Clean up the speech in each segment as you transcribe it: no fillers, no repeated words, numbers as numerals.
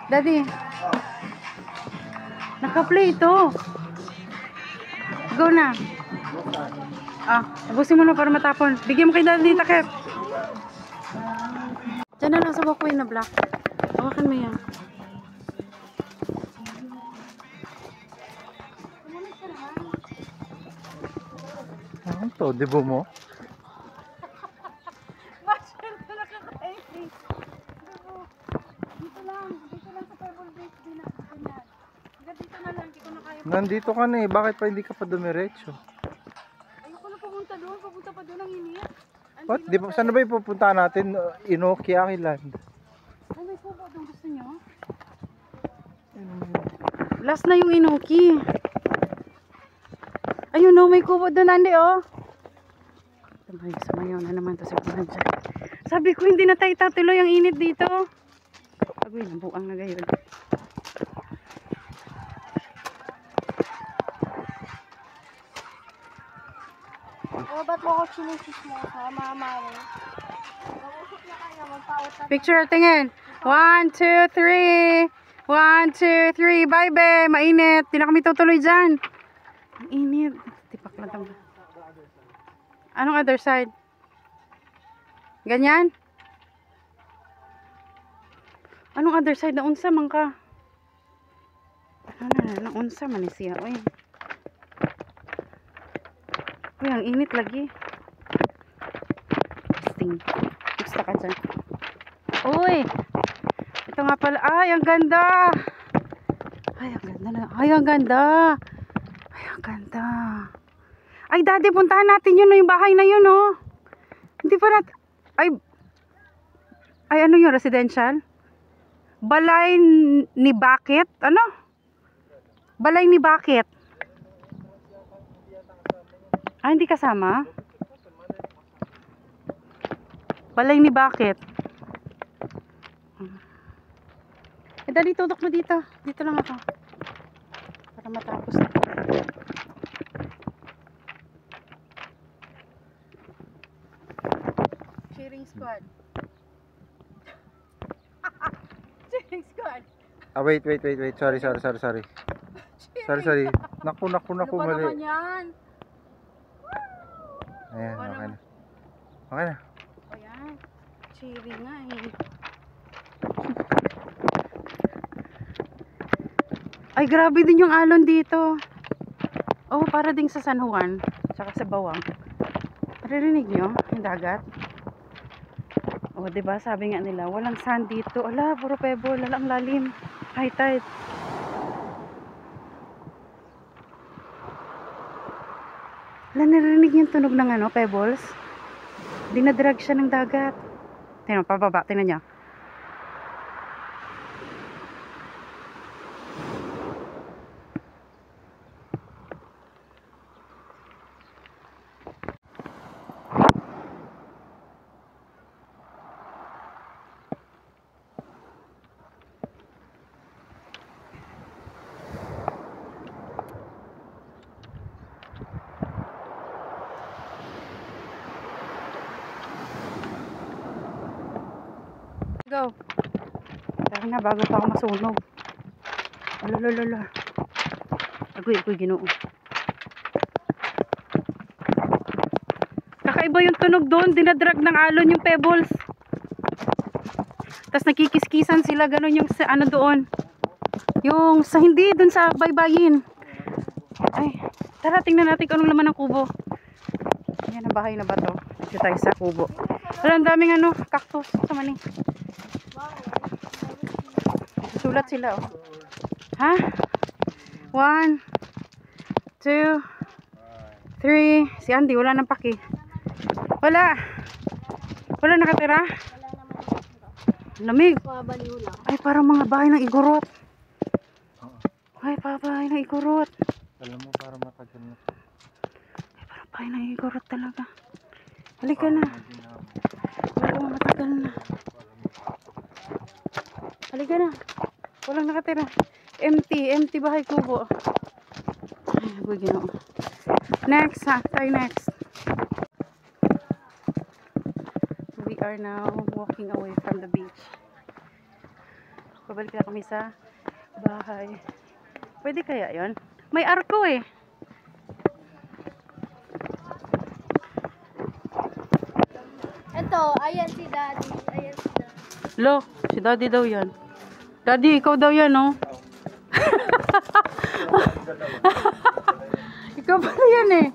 Daddy. Naka-play ito. Go na. Ubusin mo na para matapon. Bigyan mo kay Daddy takip. Diyan na lang sa walkway na black. Hawakan mo yan. Ano to? Debo mo? Nandito ka na eh. Bakit pa hindi ka pa dumiretso? Ayoko na pumunta doon. Pupunta pa doon ang init. What? Di ba, saan ba yung pupunta natin? Inokia Island. Ay, may kubo doon. Gusto nyo? Last na yung Inoki. Ayun no, may kubo doon. Andi oh. Sumayaw na naman to sa buwan dyan. Sabi ko hindi na tayo tatuloy ang init dito. Agoy, nabuang na gayon. Ba't mo ako chinisis mo sa mama mo? Mag-usap na kayo, magpaut na. Picture, tingin. 1, 2, 3. 1, 2, 3. Bye, be. Mainit. Di na kami tutuloy dyan. Ang init. Tipak lang tama. Anong other side? Ganyan? Anong other side? Na unsa man ka? Ano na, unsa man siya. Uy. Uy, ang init lagi. Sting. Gusto ka dyan. Uy! Ito nga pala. Ay, ang ganda! Ay, ang ganda na. Ay, ang ganda! Ay, ang ganda. Ay, Daddy, puntahan natin yun, yung bahay na yun, oh. Hindi pa natin. Ay, ano yun, residential? Balay ni Bakit? Ano? Balay ni Bakit? Ah, hindi kasama? Balay ni Bakit? Eh, dali, tutok mo dito. Dito lang ako. Para matapos na. Cheering squad. Cheering squad. Wait. Sorry. Sorry. Naku, Ano ba mali. naman yan? Ayan, Ano? okay na. Okay na. Ayan. Cheering nga eh. Ay, grabe din yung alon dito. Oh, para ding sa San Juan. Tsaka sa Bawang. Naririnig nyo yung dagat? Oh, diba? Sabi nga nila, walang sand dito. Ala, puro pebble. Ala, ang lalim. High tide. Ala, naririnig yung tunog ng ano, pebbles. Dinadrag siya ng dagat. Tingnan, pababa. Tingnan nyo. Go. Dahil na bago pa ako masunog. Alalala. Agoy, ginoo. Kakaiba yung tunog doon. Dinadrag ng alon yung pebbles. Tapos nakikiskisan sila. Ganon yung sa, ano doon. Yung sa hindi doon sa baybayin. Ay, tara tingnan natin kung anong laman ng kubo. Ayan ang bahay na ba to? Dito tayo sa kubo. Wala, ang daming ano, cactus sa maning. Sulat sila oh. Ha? 1, 2, 3. Si Andy wala nang paki. Wala nakatira. Lamig. Ay, parang mga bahay ng igorot. Ay, bahay ng igorot. Alam mo, para matagal na. Ay, parang bahay ng igorot talaga. Halika na. Oo, matagal na. Halika na. Walang nakatira. Empty bahay kubo. Ay, agoy, ginoo. Next, ha? Tayo next. We are now walking away from the beach. Pabalik na kami sa bahay. Pwede kaya yon? May arko eh. Ito, ayan si Daddy. Ayan si Daddy. Lo, si daddy daw yan. Daddy, ikaw daw yan, no? Ikaw pala yan eh.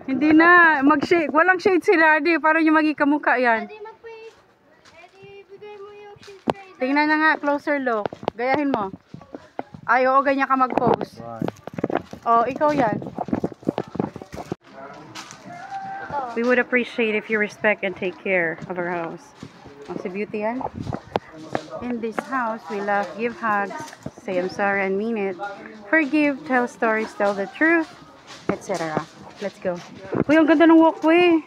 Hindi na, mag-shade. Walang shade si daddy. Parang yung maging kamukha yan. Daddy, mag-wait. Daddy, bigay mo yung sheet kay Daddy. Tingnan na nga, closer look. Gayahin mo. Ay, oo, ganyan ka mag-pose. Oh, ikaw yan. We would appreciate if you respect and take care of our house. Oh, si Beauty yan. In this house, we love, give hugs, say I'm sorry and mean it, forgive, tell stories, tell the truth, etc. Let's go. Uy, ang ganda ng walkway.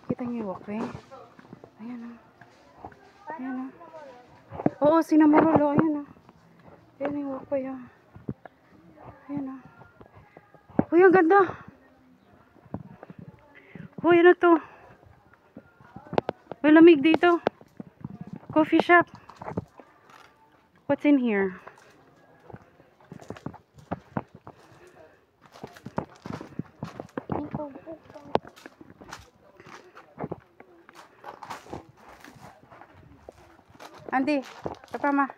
Kita niyo yung walkway? Ayan o. Ayan o. Oo, sinamorolo. Ayan o. Ayan yung walkway o. Ayan o. Uy, ang ganda. Uy, ano to? May lamig dito. Coffee shop. What's in here? Andy, kapama.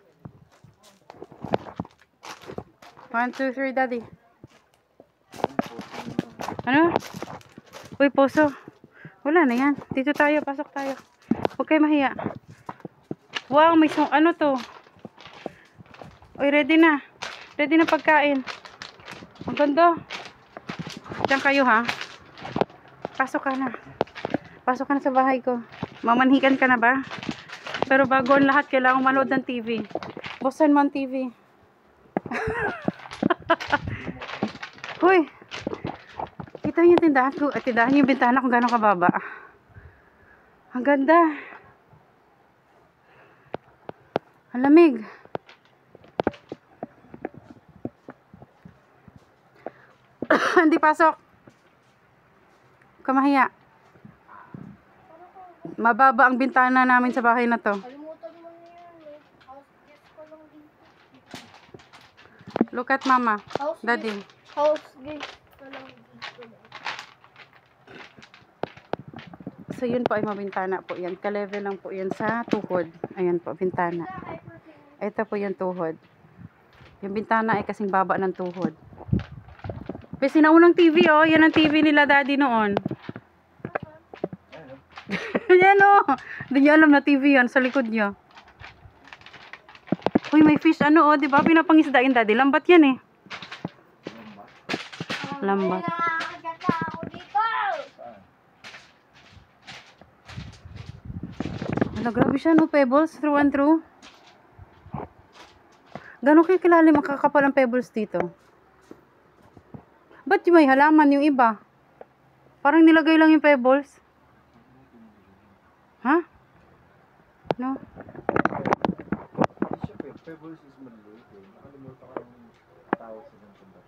1, 2, 3, daddy. Ano? Uy, poso. Wala na yan. Dito tayo, pasok tayo. Huwag kayo mahiya. Wow, may ano to? Uy, ready na. Ready na pagkain. Ang ganda. Diyan kayo ha. Pasok ka na. Pasok ka na sa bahay ko. Mamanhikan ka na ba? Pero bago ang lahat, kailangan manood ng TV. Buksan mo ang TV. Uy. Kita niyo yung tindahan ko. Tindahan niyo yung bintana kung gano'ng kababa. Ang ganda. Ang lamig. Hindi pasok. Kamahiya. Mababa ang bintana namin sa bahay na to. Kalimutan mo na yan eh. House guest pa lang dito. Look at mama. House Daddy. House guest pa lang dito. So yun po ay mabintana po yan. Ka-level lang po yan sa tuhod. Ayan po, bintana. Ito po yung tuhod. Yung bintana ay kasing baba ng tuhod. May sinaunang TV oh. Yan ang TV nila daddy noon. Yan oh. Hindi nyo alam na TV yan sa likod nyo. Uy, may fish ano oh. Diba pinapangisdain daddy? Lambat yan eh. Lambat. Nakakagat na ako dito. Ano, grabe siya no, pebbles, through and through. Gano'n kayo kilalim ang kakapal ang pebbles dito? Ba't yung may halaman yung iba? Parang nilagay lang yung pebbles. Ha? No? Pebbles is maliit eh. Nakalimutan ko yung tao sa ng tanda.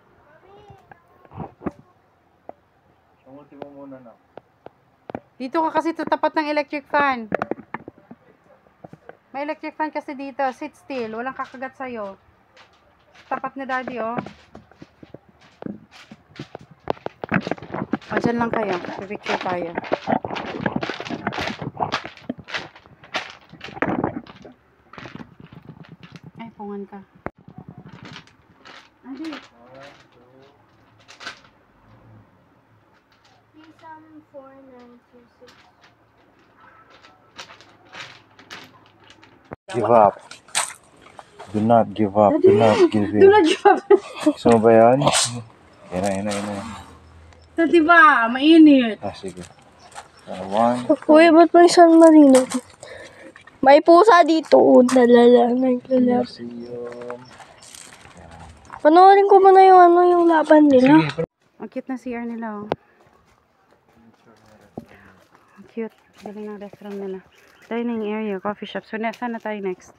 Ang ultimo muna na. Dito ka kasi tapat ng electric fan. May electric fan kasi dito. Sit still. Walang kakagat sa'yo. Tapat ni daddy, oh. O, dyan lang kayo. Picture tayo. Ay, pungan ka. Adi. P-SAM 4926. Give up. Do not give up. Do not give in. Do not give up. Gusto mo ba yan? Yan na. So, diba? Mainit. Ah, sige. One. Uy, ba't may San Marino? May pusa dito. Naglalaro. Museum. Panoorin ko muna yung yung laban nila. Ang cute na CR nila, oh. Ang cute. Galing ng restaurant nila. Dining area, coffee shop. So, saan na tayo next?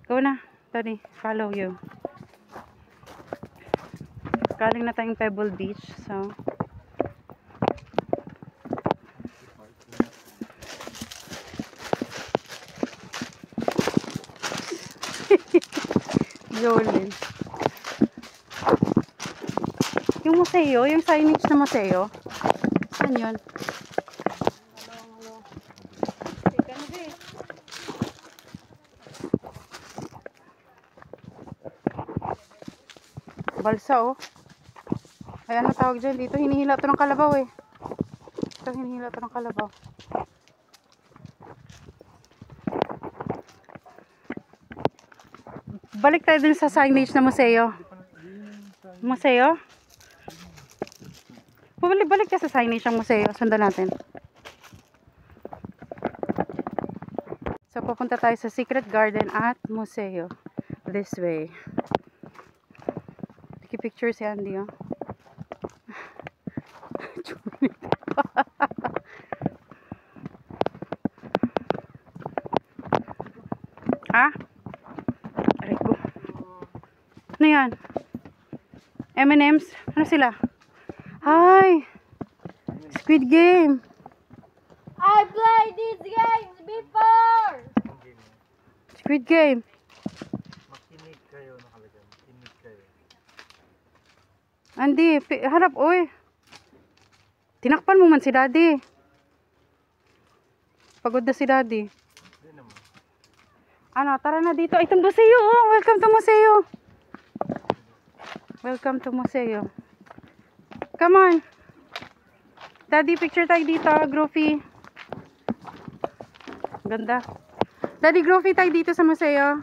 Go na. Daddy, follow you. Galing na tayong Pebble Beach. So, Jolin. Yung museo, yung signage na museo. Saan yun? Teka na ba balsa oh. Ay ano tawag dyan dito? Hinihila to ng kalabaw eh. Ito hinihila to ng kalabaw. Balik tayo dun sa signage na museo. Museo? Balik ka sa signage ng museo. Sundan natin. So pupunta tayo sa Secret Garden at Museo. This way. Picture si Andy oh. Ha? Aray ko. Ano yan? M&M's? Ano sila? Hi! Squid Game! I played these games before! Squid Game! Makinig kayo nakalagay. Makinig kayo. Andy, harap oy. Tinakpan mo man si Daddy. Pagod na si Daddy. Hindi naman. Ano, tara na dito. Itong museo oh. Welcome to museo. Welcome to museo. Come on. Daddy, picture tayo dito. Groovy. Ganda. Daddy, groovy tayo dito sa museo.